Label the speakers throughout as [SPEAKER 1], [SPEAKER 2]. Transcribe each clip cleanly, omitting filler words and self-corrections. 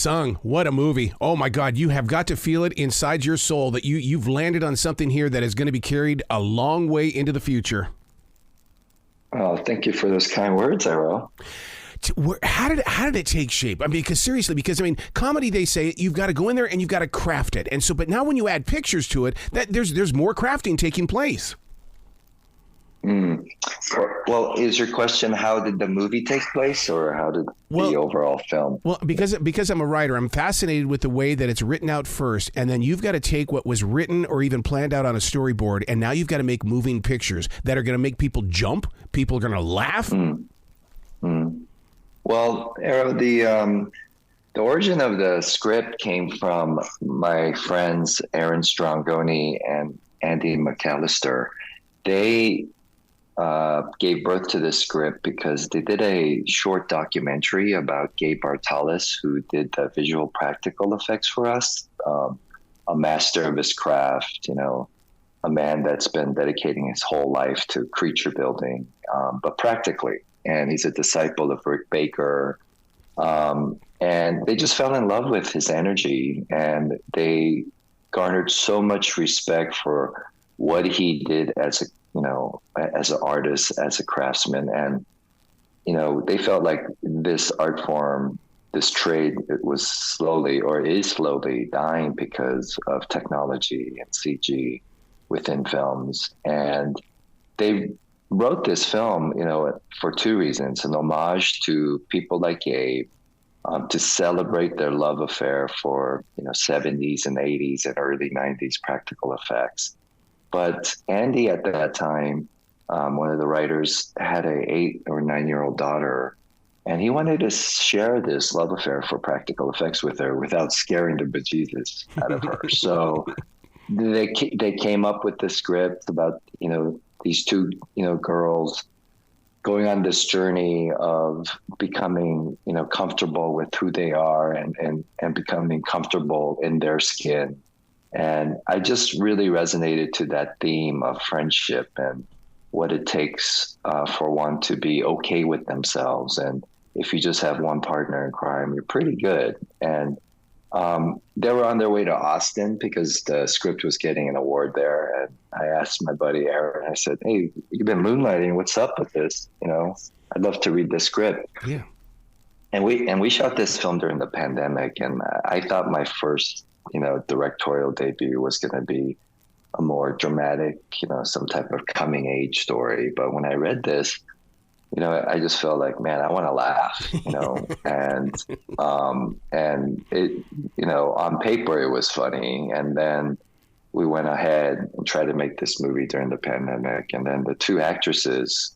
[SPEAKER 1] Unsung, what a movie. Oh my God, you have got to feel it inside your soul that you've landed on something here that is going to be carried a long way into the future.
[SPEAKER 2] Oh, thank you for those kind words, Arrow.
[SPEAKER 1] How did it take shape? I mean, because comedy, they say you've got to go in there and you've got to craft it. And so, but now when you add pictures to it, that there's more crafting taking place.
[SPEAKER 2] Well, is your question how did the movie take place, or how did the overall film?
[SPEAKER 1] Well, because I'm a writer, I'm fascinated with the way that it's written out first, and then you've got to take what was written or even planned out on a storyboard, and now you've got to make moving pictures that are going to make people jump. People are going to laugh.
[SPEAKER 2] Well, Arrow, the origin of the script came from my friends Aaron Strongoni and Andy McAllister. They gave birth to this script because they did a short documentary about Gabe Bartalis, who did the visual practical effects for us, a master of his craft, a man that's been dedicating his whole life to creature building, but practically. And he's a disciple of Rick Baker. And they just fell in love with his energy, and they garnered so much respect for what he did as an artist, as a craftsman. And, they felt like this art form, this trade, it was is slowly dying because of technology and CG within films. And they wrote this film, for two reasons: an homage to people like Gabe, to celebrate their love affair for, 70s and 80s and early 90s practical effects. But Andy at that time, one of the writers, had a 8 or 9-year-old daughter, and he wanted to share this love affair for practical effects with her without scaring the bejesus out of her. So they came up with the script about, these two, girls going on this journey of becoming, comfortable with who they are and becoming comfortable in their skin. And I just really resonated to that theme of friendship and what it takes for one to be okay with themselves. And if you just have one partner in crime, you're pretty good. And they were on their way to Austin because the script was getting an award there. And I asked my buddy Aaron, I said, "Hey, you've been moonlighting. What's up with this? I'd love to read the script."
[SPEAKER 1] Yeah. And
[SPEAKER 2] we shot this film during the pandemic, and I thought my first directorial debut was going to be a more dramatic, some type of coming age story. But when I read this, I just felt like, man, I want to laugh, and it, on paper it was funny. And then we went ahead and tried to make this movie during the pandemic. And then the two actresses,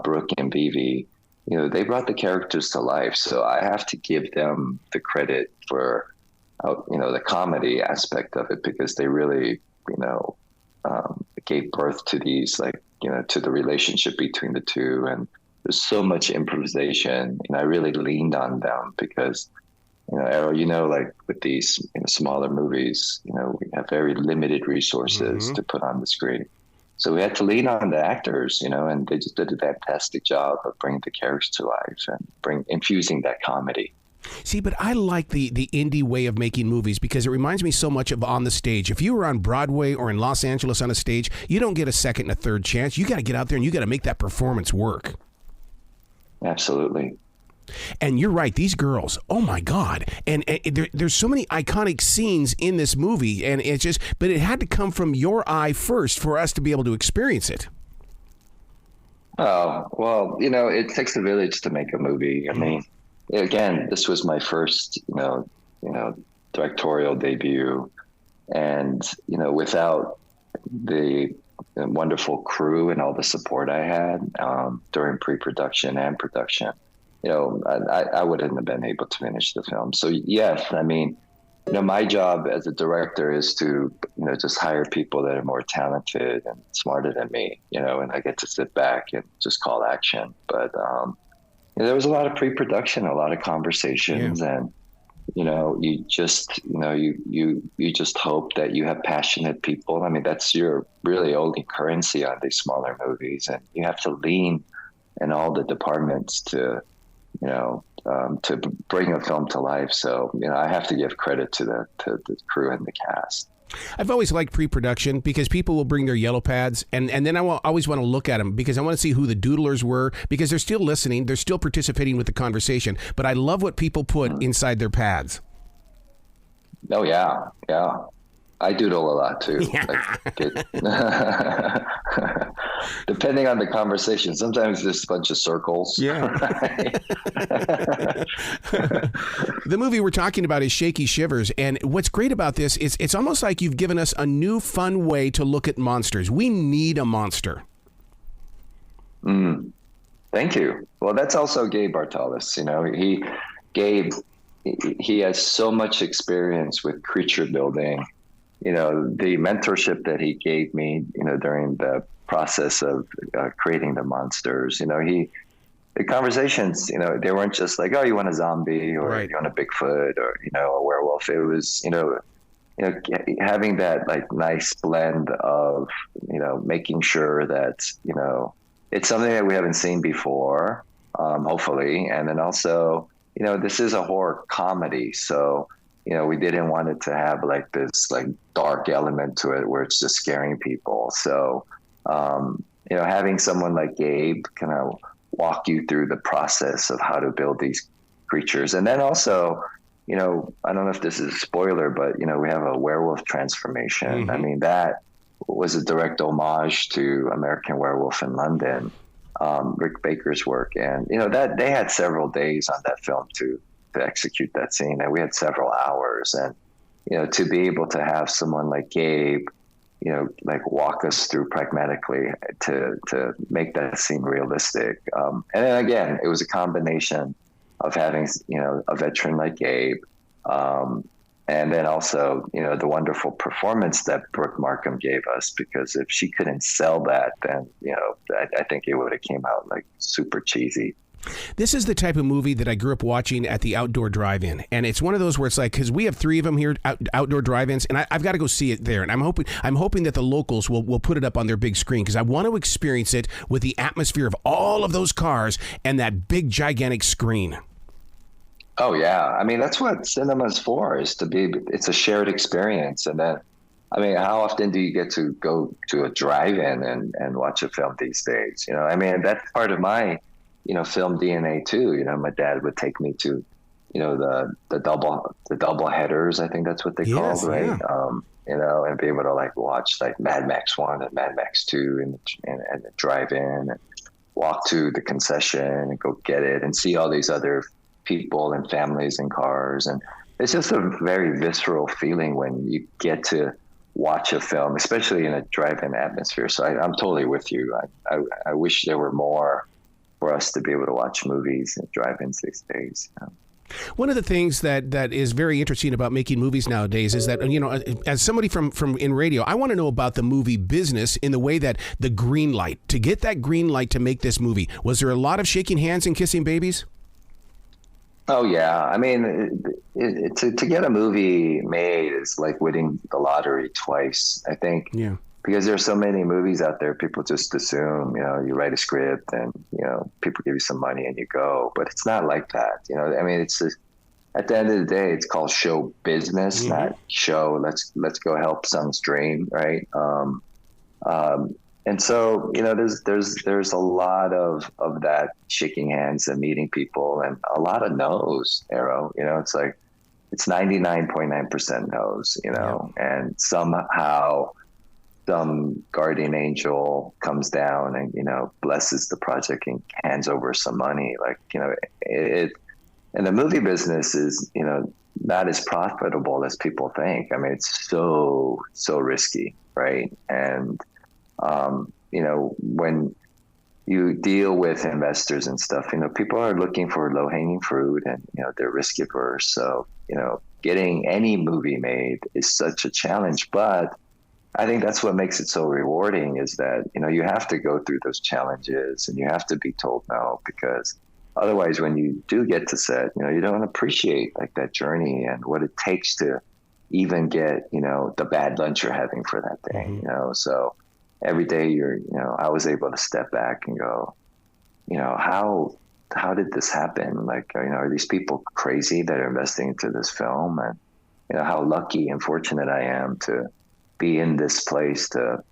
[SPEAKER 2] Brooke and Vivi, they brought the characters to life. So I have to give them the credit for, the comedy aspect of it, because they really, gave birth to these, to the relationship between the two. And there's so much improvisation, and I really leaned on them because, Arrow, like with these smaller movies, we have very limited resources to put on the screen. So we had to lean on the actors, and they just did a fantastic job of bringing the characters to life and infusing that comedy.
[SPEAKER 1] See, but I like the indie way of making movies because it reminds me so much of on the stage. If you were on Broadway or in Los Angeles on a stage, you don't get a second and a third chance. You got to get out there and you got to make that performance work.
[SPEAKER 2] Absolutely.
[SPEAKER 1] And you're right, these girls, oh my God. And there's so many iconic scenes in this movie, and but it had to come from your eye first for us to be able to experience it.
[SPEAKER 2] Oh, well, it takes a village to make a movie. I mean, again, this was my first, directorial debut, and, without the wonderful crew and all the support I had during pre-production and production, I wouldn't have been able to finish the film. So yes, I mean, my job as a director is to, just hire people that are more talented and smarter than me, and I get to sit back and just call action. But there was a lot of pre-production, a lot of conversations, and you just hope that you have passionate people. I mean, that's your really only currency on these smaller movies, and you have to lean in all the departments to to bring a film to life. So, I have to give credit to the crew and the cast.
[SPEAKER 1] I've always liked pre-production because people will bring their yellow pads, and then I always want to look at them because I want to see who the doodlers were, because they're still listening, they're still participating with the conversation. But I love what people put inside their pads.
[SPEAKER 2] Oh, yeah. I doodle a lot too.
[SPEAKER 1] Yeah.
[SPEAKER 2] Depending on the conversation, sometimes just a bunch of circles.
[SPEAKER 1] Yeah. The movie we're talking about is Shaky, Shivers, and what's great about this is it's almost like you've given us a new fun way to look at monsters. We need a monster.
[SPEAKER 2] Thank you. Well, that's also Gabe Bartalis. Gabe has so much experience with creature building. The mentorship that he gave me, during the process of creating the monsters, the conversations, they weren't just like, oh, you want a zombie or
[SPEAKER 1] right.
[SPEAKER 2] You want a Bigfoot or, a werewolf. It was, having that like nice blend of, making sure that, it's something that we haven't seen before, hopefully. And then also, this is a horror comedy. So, we didn't want it to have like this like dark element to it where it's just scaring people. So, having someone like Gabe kind of walk you through the process of how to build these creatures. And then also, I don't know if this is a spoiler, but, we have a werewolf transformation.
[SPEAKER 1] Mm-hmm.
[SPEAKER 2] I mean, that was a direct homage to American Werewolf in London, Rick Baker's work. And, that they had several days on that film to execute that scene, and we had several hours. And to be able to have someone like Gabe like walk us through pragmatically to make that scene realistic, and then again, it was a combination of having a veteran like Gabe, and then also the wonderful performance that Brooke Markham gave us, because if she couldn't sell that, then I think it would have came out like super cheesy.
[SPEAKER 1] This is the type of movie that I grew up watching at the outdoor drive-in, and it's one of those where it's like, because we have 3 of them here, outdoor drive-ins, and I've got to go see it there, and I'm hoping that the locals will put it up on their big screen, because I want to experience it with the atmosphere of all of those cars and that big gigantic screen.
[SPEAKER 2] Oh yeah, I mean that's what cinema's for, it's a shared experience. And then, I mean, how often do you get to go to a drive-in and watch a film these days? I mean, that's part of my film DNA too. My dad would take me to, the double headers. I think that's what they called, right? Yeah. And be able to like watch like Mad Max 1 and Mad Max 2 and drive in and walk to the concession and go get it and see all these other people and families and cars. And it's just a very visceral feeling when you get to watch a film, especially in a drive-in atmosphere. So I'm totally with you. I wish there were more for us to be able to watch movies and drive-ins these days.
[SPEAKER 1] One of the things that is very interesting about making movies nowadays is that, as somebody from in radio, I want to know about the movie business in the way that the green light, to get that green light to make this movie, was there a lot of shaking hands and kissing babies?
[SPEAKER 2] Oh yeah. I mean, to get a movie made is like winning the lottery twice, I think. Yeah. Because there's so many movies out there, people just assume, you write a script and, people give you some money and you go. But it's not like that. I mean, it's just, at the end of the day, it's called show business, not show. Let's go help someone's dream, right? And so, there's a lot of that shaking hands and meeting people, and a lot of no's, Arrow. It's like it's 99.9% no's, and somehow some guardian angel comes down and, blesses the project and hands over some money. Like, and the movie business is, not as profitable as people think. I mean, it's so risky, right? And, when you deal with investors and stuff, people are looking for low hanging fruit and, they're risk averse. So, getting any movie made is such a challenge, but I think that's what makes it so rewarding, is that, you have to go through those challenges and you have to be told no, because otherwise when you do get to set, you don't appreciate like that journey and what it takes to even get, the bad lunch you're having for that day, so every day I was able to step back and go, how how did this happen? Like, are these people crazy that are investing into this film? And, how lucky and fortunate I am to be in this place to,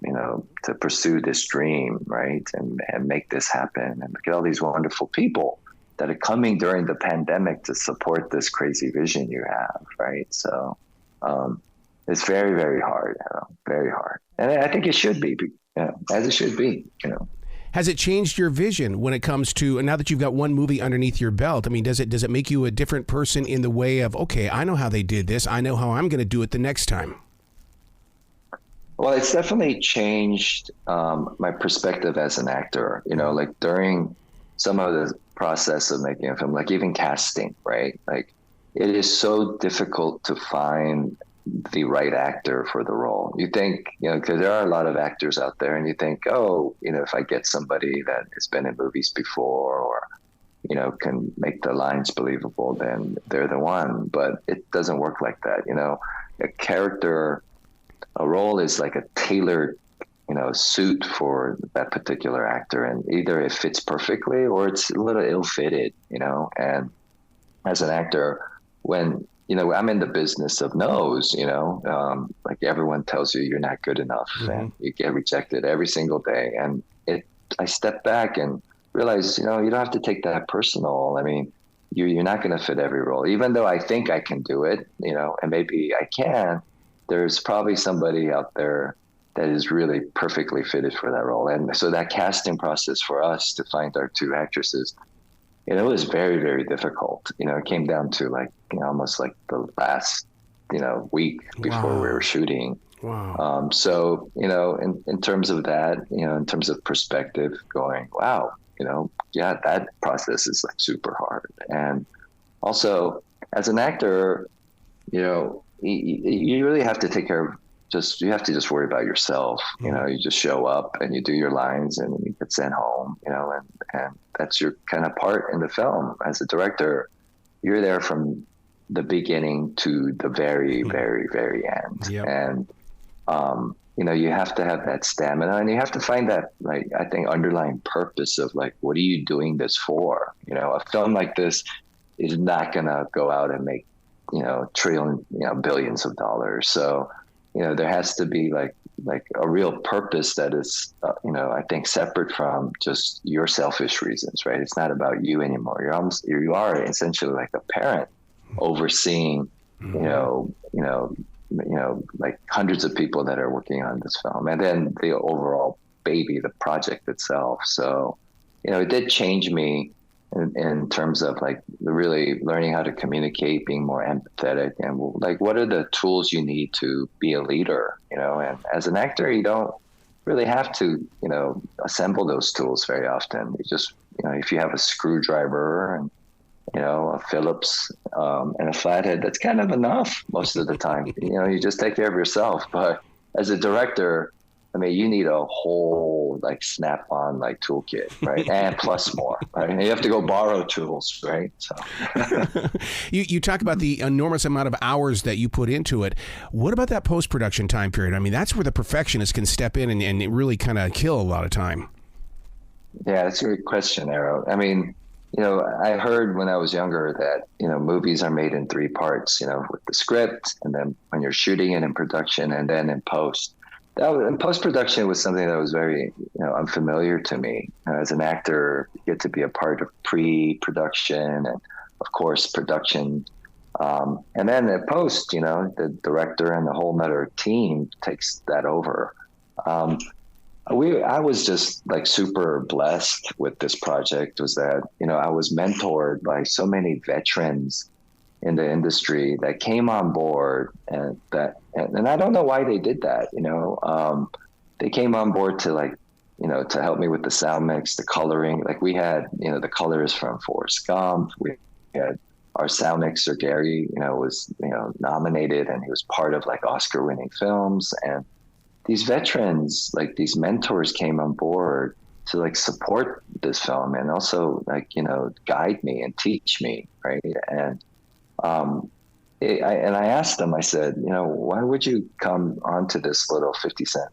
[SPEAKER 2] to pursue this dream, right? And make this happen, and look at all these wonderful people that are coming during the pandemic to support this crazy vision you have, right? So it's very, very hard, very hard. And I think it should be, as it should be,
[SPEAKER 1] Has it changed your vision when it comes to, now that you've got one movie underneath your belt? I mean, does it make you a different person in the way of, okay, I know how they did this, I know how I'm going to do it the next time?
[SPEAKER 2] Well, it's definitely changed my perspective as an actor, like during some of the process of making a film, like even casting, right? Like it is so difficult to find the right actor for the role. You think, because there are a lot of actors out there, and you think, oh, if I get somebody that has been in movies before, or, can make the lines believable, then they're the one. But it doesn't work like that. A role is like a tailored, suit for that particular actor, and either it fits perfectly or it's a little ill-fitted, and as an actor, when, I'm in the business of no's, like everyone tells you you're not good enough, and you get rejected every single day. And I step back and realize, you don't have to take that personal. I mean, you're not going to fit every role, even though I think I can do it, and maybe I can. There's probably somebody out there that is really perfectly fitted for that role. And so that casting process for us to find our two actresses, it was very, very difficult. It came down to like, almost like the last, week before we were shooting.
[SPEAKER 1] Wow.
[SPEAKER 2] So, in terms of that, in terms of perspective, going, wow, yeah, that process is like super hard. And also as an actor, you really have to take care of you have to just worry about yourself. You just show up and you do your lines and you get sent home, and that's your kind of part in the film. As a director, you're there from the beginning to the very, very, very end.
[SPEAKER 1] Yep.
[SPEAKER 2] And, you have to have that stamina, and you have to find that, like, I think underlying purpose of like, what are you doing this for? A film like this is not going to go out and make, trillion, billions of dollars. So, there has to be like a real purpose that is, I think separate from just your selfish reasons, right? It's not about you anymore. You are essentially like a parent overseeing, like hundreds of people that are working on this film, and then the overall baby, the project itself. So, it did change me in terms of like really learning how to communicate, being more empathetic, and like, what are the tools you need to be a leader, and as an actor, you don't really have to, assemble those tools very often. You just, if you have a screwdriver and, a Phillips, and a flathead, that's kind of enough most of the time. You just take care of yourself. But as a director, I mean, you need a whole like snap-on like toolkit, right? And plus more, right? And you have to go borrow tools, right? So
[SPEAKER 1] you talk about the enormous amount of hours that you put into it. What about that post-production time period? I mean, that's where the perfectionist can step in and really kind of kill a lot of time.
[SPEAKER 2] Yeah, that's a great question, Arrow. I mean, I heard when I was younger that, movies are made in three parts, with the script, and then when you're shooting it in production, and then in post. And post-production was something that was very, unfamiliar to me. As an actor, you get to be a part of pre-production and, of course, production. And then at post, the director and the whole nother team takes that over. I was just like super blessed with this project, was that, I was mentored by so many veterans in the industry that came on board, and I don't know why they did that. They came on board to like, to help me with the sound mix, the coloring. Like we had, the colors from Forrest Gump. We had our sound mixer, Gary, was, nominated, and he was part of like Oscar winning films. And these veterans, like these mentors, came on board to like support this film and also like, guide me and teach me. Right. And, I asked them, I said, why would you come onto this little 50 cent,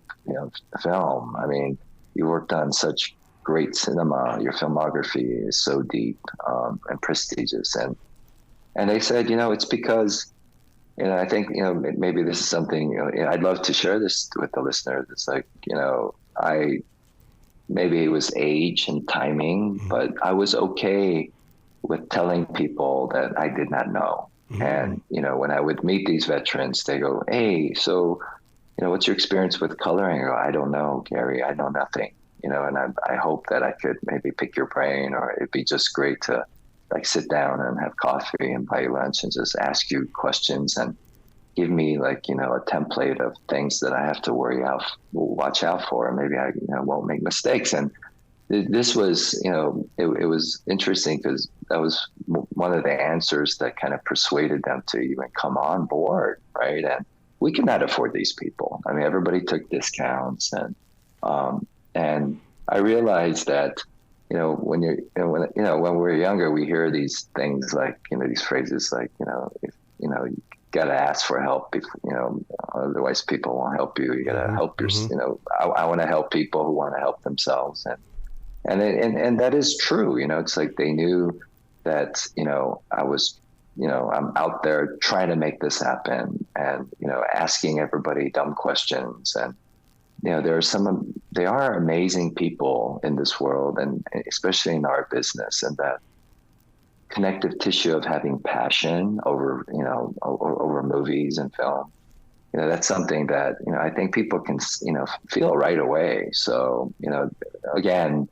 [SPEAKER 2] film? I mean, you worked on such great cinema, your filmography is so deep and prestigious. And they said, it's because, I think, maybe this is something, I'd love to share this with the listeners. It's like, maybe it was age and timing, but I was okay with telling people that I did not know. And, when I would meet these veterans, they go, hey, so, what's your experience with coloring? I go, I don't know, Gary, I know nothing, and I hope that I could maybe pick your brain, or it'd be just great to like sit down and have coffee and buy you lunch and just ask you questions and give me like, a template of things that I have to watch out for. And maybe I won't make mistakes. And this was, it was interesting because that was one of the answers that kind of persuaded them to even come on board. Right. And we could not afford these people. I mean, everybody took discounts and I realized that, when when we're younger, we hear these things like, these phrases like, if, you got to ask for help, otherwise people won't help you. You got to help I want to help people who want to help themselves. And that is true. It's like they knew that, I was, I'm out there trying to make this happen and, asking everybody dumb questions. And, they are amazing people in this world, and especially in our business, and that connective tissue of having passion over, over movies and film. That's something that, I think people can, feel right away. So, again,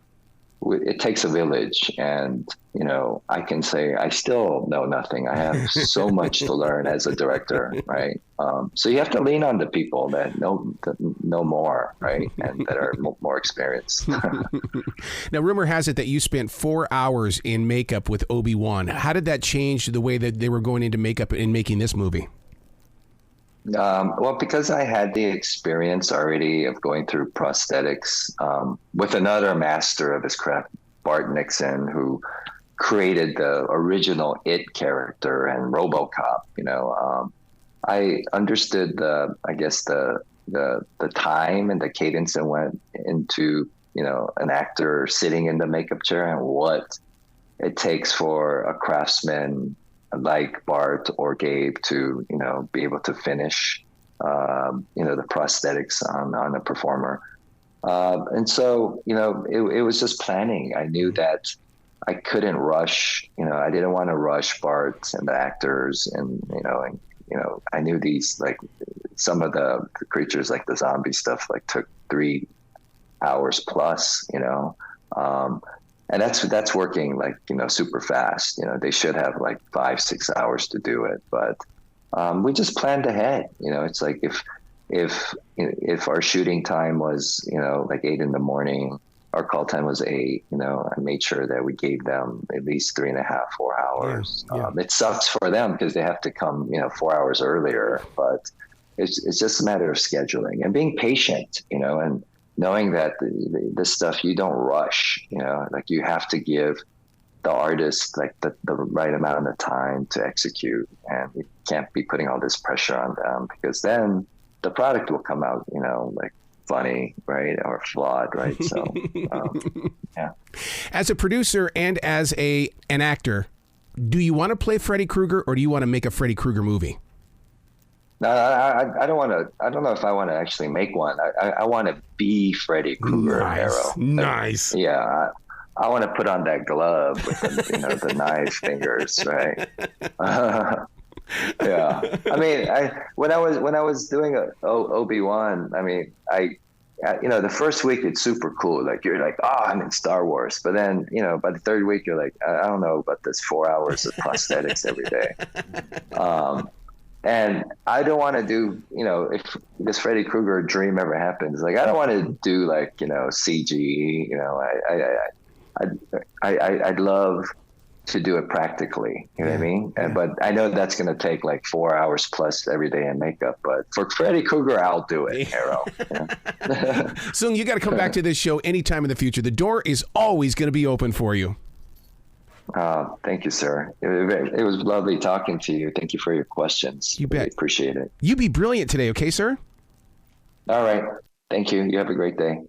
[SPEAKER 2] it takes a village, and, I can say I still know nothing. I have so much to learn as a director, right? So you have to lean on the people that know more, right? And that are more experienced.
[SPEAKER 1] Now, rumor has it that you spent 4 hours in makeup with Obi-Wan. How did that change the way that they were going into makeup in making this movie?
[SPEAKER 2] Well, because I had the experience already of going through prosthetics with another master of his craft, Bart Nixon, who created the original It character and RoboCop. I understood the time and the cadence that went into an actor sitting in the makeup chair and what it takes for a craftsman like Bart or Gabe to, be able to finish, the prosthetics on a performer. And so, it was just planning. I knew that I couldn't rush, I didn't want to rush Bart and the actors and I knew these, like some of the creatures, like the zombie stuff, like took 3 hours plus, and that's working like, super fast. They should have like 5-6 hours to do it. But we just planned ahead. It's like if our shooting time was, like 8 a.m, our call time was 8, I made sure that we gave them at least 3.5, 4 hours.
[SPEAKER 1] Yeah.
[SPEAKER 2] It sucks for them because they have to come, 4 hours earlier, but it's just a matter of scheduling and being patient, and knowing that this stuff you don't rush, like you have to give the artist like the right amount of time to execute, and you can't be putting all this pressure on them because then the product will come out, like funny, right, or flawed, right? So, yeah.
[SPEAKER 1] As a producer and as an actor, do you want to play Freddy Krueger or do you want to make a Freddy Krueger movie?
[SPEAKER 2] No, I don't want to. I don't know if I want to actually make one. I want to be Freddy Krueger.
[SPEAKER 1] Nice, nice.
[SPEAKER 2] Yeah, I want to put on that glove with the, the knife fingers, right? Yeah. I mean, when I was doing Obi-Wan, I mean, the first week it's super cool. Like you're like, oh, I'm in Star Wars. But then, by the third week you're like, I don't know about this 4 hours of prosthetics every day. And I don't want to do, if this Freddy Krueger dream ever happens, like I don't want to do like, CG. I'd love to do it practically. You know what I mean?
[SPEAKER 1] Yeah.
[SPEAKER 2] But I know that's going to take like 4 hours plus every day in makeup. But for Freddy Krueger, I'll do it, Arrow. Yeah.
[SPEAKER 1] Sung, you got to come back to this show anytime in the future. The door is always going to be open for you.
[SPEAKER 2] Thank you, sir. It was lovely talking to you. Thank you for your questions.
[SPEAKER 1] You bet.
[SPEAKER 2] Really appreciate it.
[SPEAKER 1] You be brilliant today, okay, sir?
[SPEAKER 2] All right. Thank you. You have a great day.